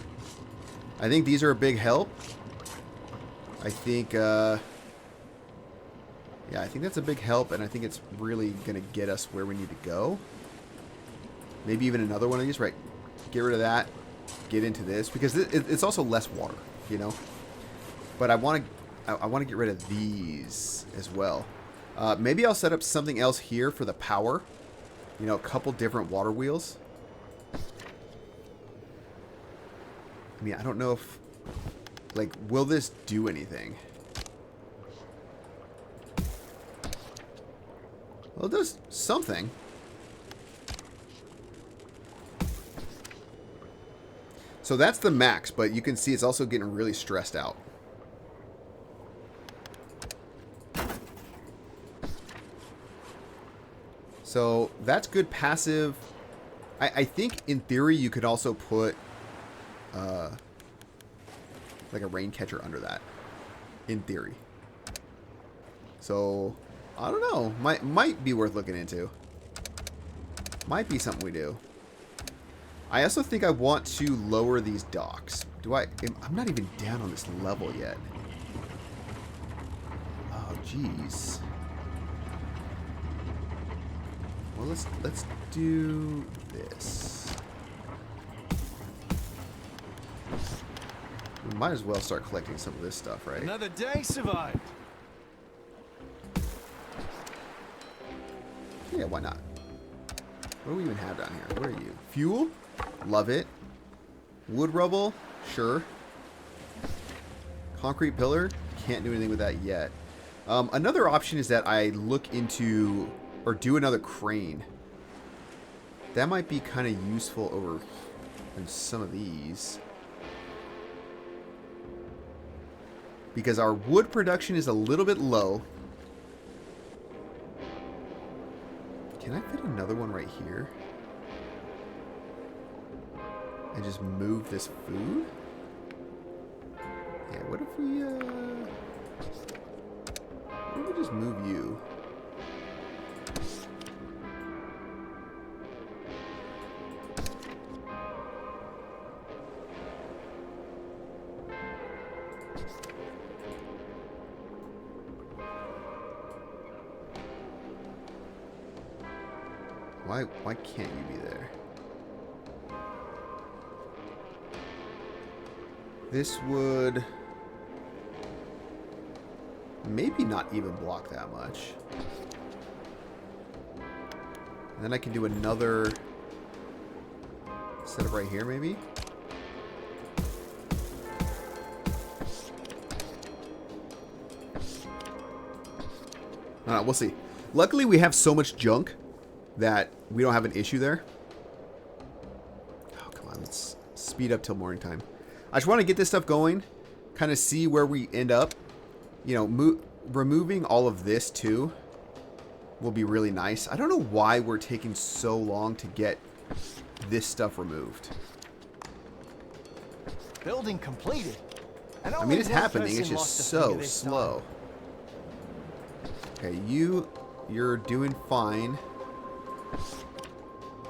Speaker 1: I think these are a big help. I think, yeah, I think that's a big help, and I think it's really going to get us where we need to go. Maybe even another one of these, right? Get rid of that. Get into this, because it's also less water, you know? But I want to get rid of these as well. Maybe I'll set up something else here for the power. You know, a couple different water wheels. I mean, I don't know if... Like, will this do anything? Well, it does something. So that's the max, but you can see it's also getting really stressed out. So that's good passive. I think in theory you could also put like a rain catcher under that. In theory. So I don't know. Might be worth looking into. Might be something we do. I also think I want to lower these docks. I'm not even down on this level yet. Oh jeez. Well, let's do this. We might as well start collecting some of this stuff, right?
Speaker 2: Another day survived.
Speaker 1: Yeah, why not? What do we even have down here? What are you? Fuel? Love it. Wood rubble? Sure. Concrete pillar? Can't do anything with that yet. Another option is that I look into... Or do another crane. That might be kind of useful over in some of these. Because our wood production is a little bit low. Can I fit another one right here? And just move this food? Yeah, what if we just move you? Why can't you be there? This would maybe not even block that much. And then I can do another setup right here, maybe. I don't know, we'll see. Luckily, we have so much junk that we don't have an issue there. Oh, come on. Let's speed up till morning time. I just want to get this stuff going. Kind of see where we end up. You know, removing all of this, too, will be really nice. I don't know why we're taking so long to get this stuff removed.
Speaker 2: Building completed. And
Speaker 1: I mean, it's happening. It's just so slow. Okay, you're doing fine.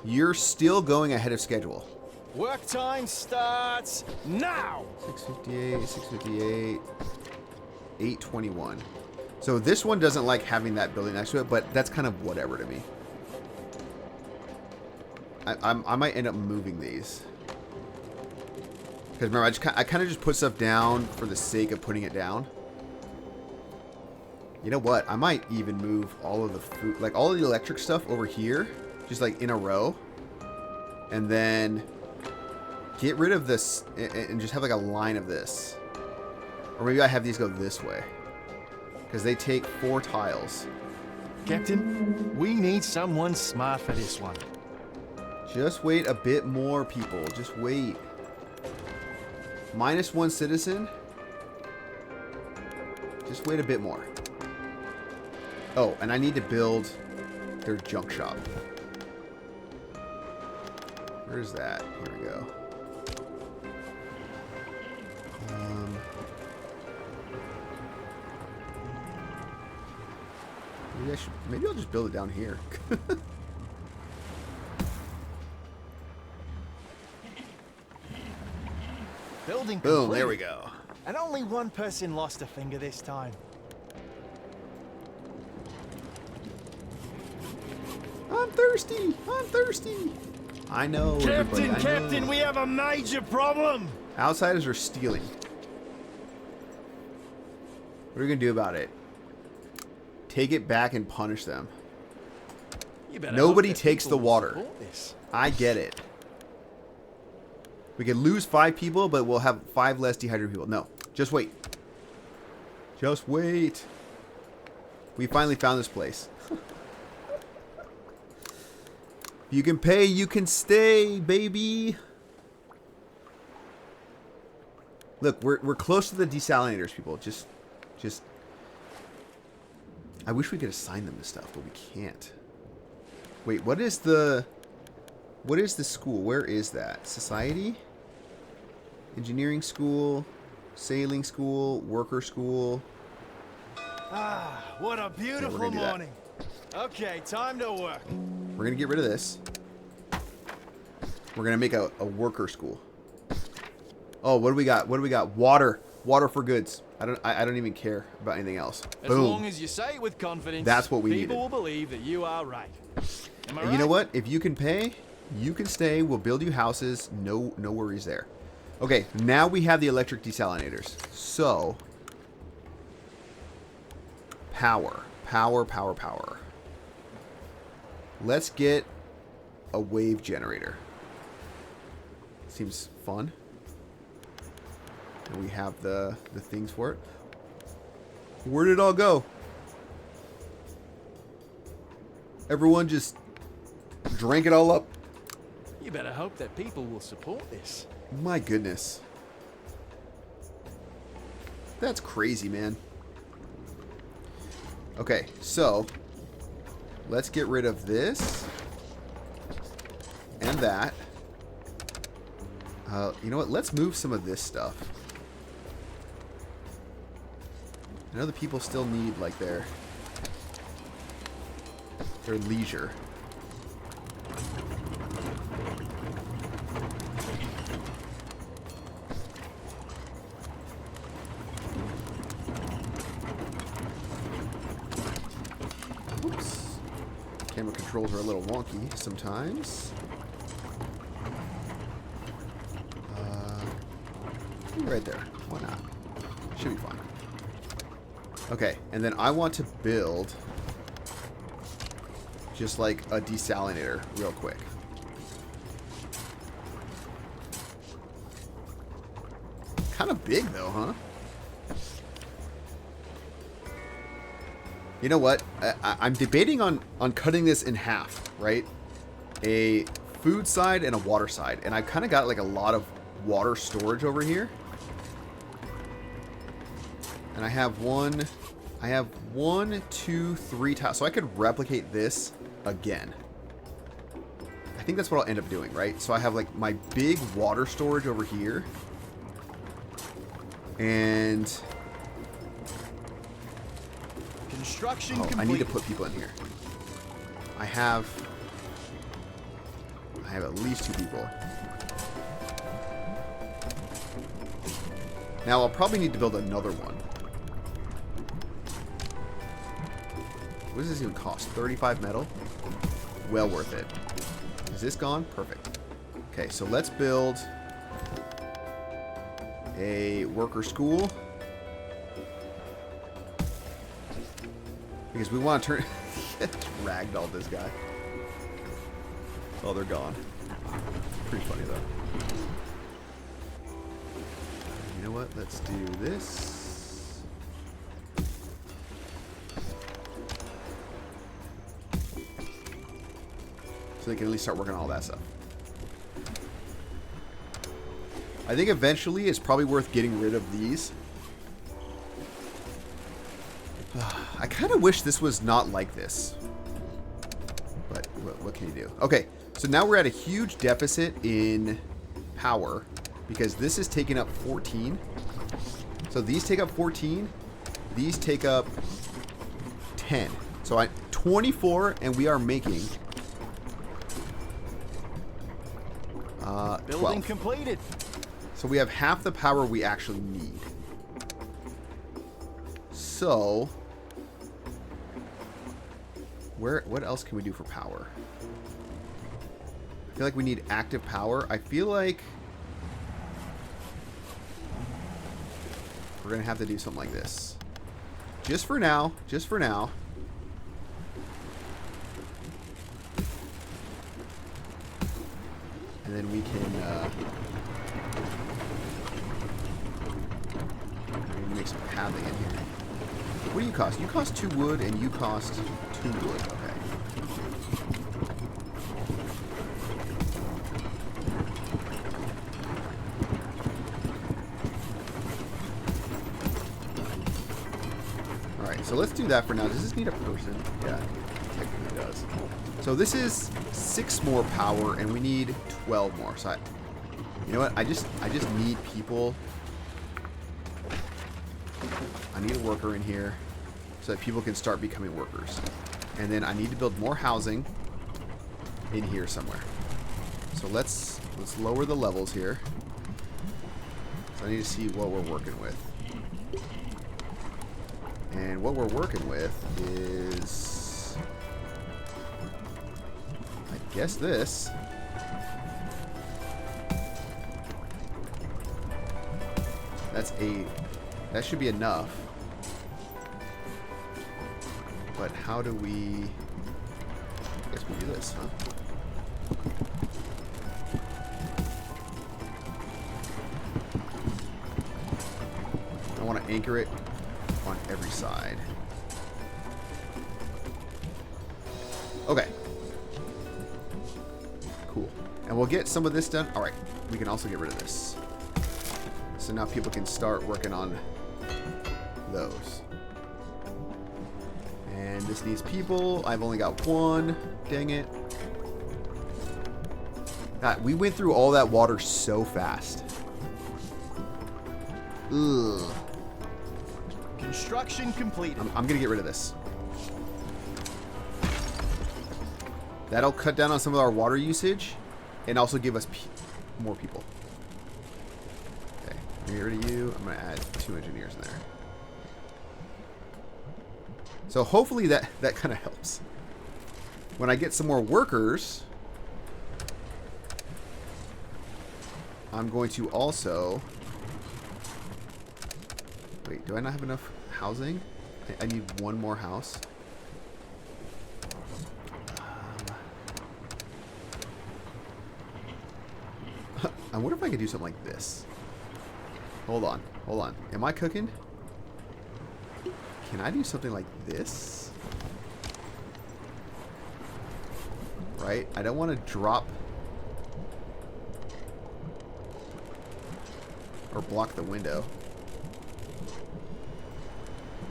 Speaker 1: You're still going ahead of schedule.
Speaker 2: Work time starts now.
Speaker 1: 658, 658, 821. So this one doesn't like having that building next to it, but that's kind of whatever to me. I might end up moving these. Because remember, I kind of just put stuff down for the sake of putting it down. You know what? I might even move all of the food, like all of the electric stuff over here, just like in a row. And then get rid of this and just have like a line of this. Or maybe I have these go this way. Because they take 4 tiles.
Speaker 2: Captain, we need someone smart for this one.
Speaker 1: Just wait a bit more, people. Just wait. -1 citizen. Just wait a bit more. Oh, and I need to build their junk shop. Where's that? Here we go. Maybe I'll just build it down here.
Speaker 2: Building
Speaker 1: Boom,
Speaker 2: complete.
Speaker 1: there we go.
Speaker 2: And only one person lost a finger this time.
Speaker 1: I'm thirsty. I'm thirsty. I know, everybody. I know.
Speaker 2: Captain, we have a major problem.
Speaker 1: Outsiders are stealing. What are we going to do about it? Take it back and punish them. Nobody takes the water. I get it. We could lose 5 people, but we'll have 5 less dehydrated people. No, just wait. Just wait. We finally found this place. You can pay, you can stay, baby. Look, we're close to the desalinators, people. Just. I wish we could assign them this stuff, but we can't. Wait, what is the school? Where is that? Society? Engineering school, sailing school, worker school.
Speaker 2: Ah, what a beautiful morning. Okay, time to work.
Speaker 1: We're gonna get rid of this. We're gonna make a worker school. Oh, what do we got? What do we got? Water. Water for goods. I don't even care about anything else.
Speaker 2: As
Speaker 1: Boom.
Speaker 2: long as you say it with confidence,
Speaker 1: that's what we needed.
Speaker 2: People will believe that you are right. Am I right?
Speaker 1: You know what? If you can pay, you can stay. We'll build you houses. No worries there. Okay, now we have the electric desalinators. So, power. Let's get a wave generator. Seems fun. And we have the things for it. Where did it all go? Everyone just drank it all up.
Speaker 2: You better hope that people will support this.
Speaker 1: My goodness. That's crazy, man. Okay, so let's get rid of this and that. You know what? Let's move some of this stuff. I know the people still need, like, their leisure. Oops. Camera controls are a little wonky sometimes. Right there. Why not? Should be fine. Okay, and then I want to build just like a desalinator real quick. Kind of big though, huh? You know what? I'm debating on cutting this in half, right? A food side and a water side. And I've kind of got like a lot of water storage over here. And I have one, two, three tiles. So I could replicate this again. I think that's what I'll end up doing, right? So I have like my big water storage over here. And
Speaker 2: construction
Speaker 1: I need to put people in here. I have at least 2 people. Now I'll probably need to build another one. What does this even cost? 35 metal? Well worth it. Is this gone? Perfect. Okay, so let's build a worker school. Because we want to turn... Ragdoll this guy. Oh, they're gone. Pretty funny, though. You know what? Let's do this. So they can at least start working on all that stuff. I think eventually it's probably worth getting rid of these. I kind of wish this was not like this. But what can you do? Okay, so now we're at a huge deficit in power. Because this is taking up 14. So these take up 14. These take up 10. So 24, and we are making...
Speaker 2: Building
Speaker 1: 12.
Speaker 2: completed.
Speaker 1: So we have half the power we actually need. So... what else can we do for power? I feel like we need active power. I feel like... we're going to have to do something like this. Just for now. Just for now. And then we can make some pathing in here. What do you cost? You cost 2 wood and you cost 2 wood. Okay. Alright, so let's do that for now. Does this need a person? Yeah, it technically does. So this is 6 more power, and we need 12 more. So you know what? I just need people. I need a worker in here so that people can start becoming workers. And then I need to build more housing in here somewhere. So let's lower the levels here. So I need to see what we're working with. And what we're working with is, I guess this. That should be enough. But how do we... I guess we do this, huh? I want to anchor it on every side. Okay. Cool. And we'll get some of this done. All right, we can also get rid of this. So now people can start working on those. And this needs people. I've only got one. Dang it. God, we went through all that water so fast. Ugh.
Speaker 2: Construction completed.
Speaker 1: I'm going to get rid of this. That'll cut down on some of our water usage and also give us more people. Okay, get rid of you. I'm going to add 2 engineers in there. So hopefully that kind of helps. When I get some more workers, I'm going to also... Wait, do I not have enough housing? I need one more house. I wonder if I could do something like this. Hold on. Hold on. Am I cooking? Can I do something like this? Right? I don't want to drop or block the window.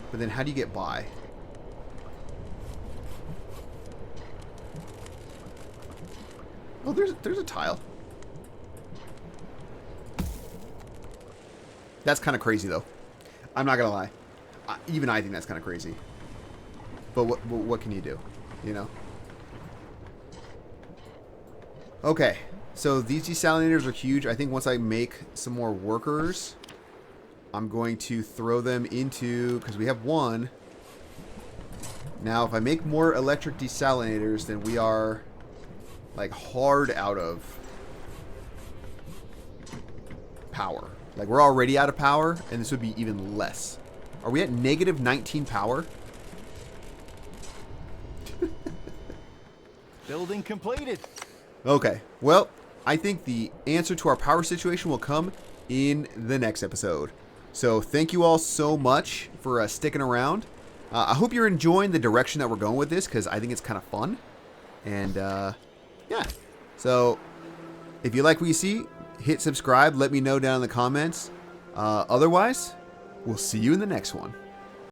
Speaker 1: But then how do you get by? Oh, there's a tile. That's kind of crazy, though. I'm not gonna lie. Even I think that's kind of crazy. But what can you do? You know? Okay. So these desalinators are huge. I think once I make some more workers, I'm going to throw them into... Because we have one. Now, if I make more electric desalinators, then we are... like hard out of power. Like we're already out of power, and this would be even less. Are we at negative 19 power?
Speaker 2: Building completed.
Speaker 1: Okay, well, I think the answer to our power situation will come in the next episode. So thank you all so much for sticking around. I hope you're enjoying the direction that we're going with this, because I think it's kind of fun. And yeah, so if you like what you see, hit subscribe. Let me know down in the comments. Otherwise, we'll see you in the next one.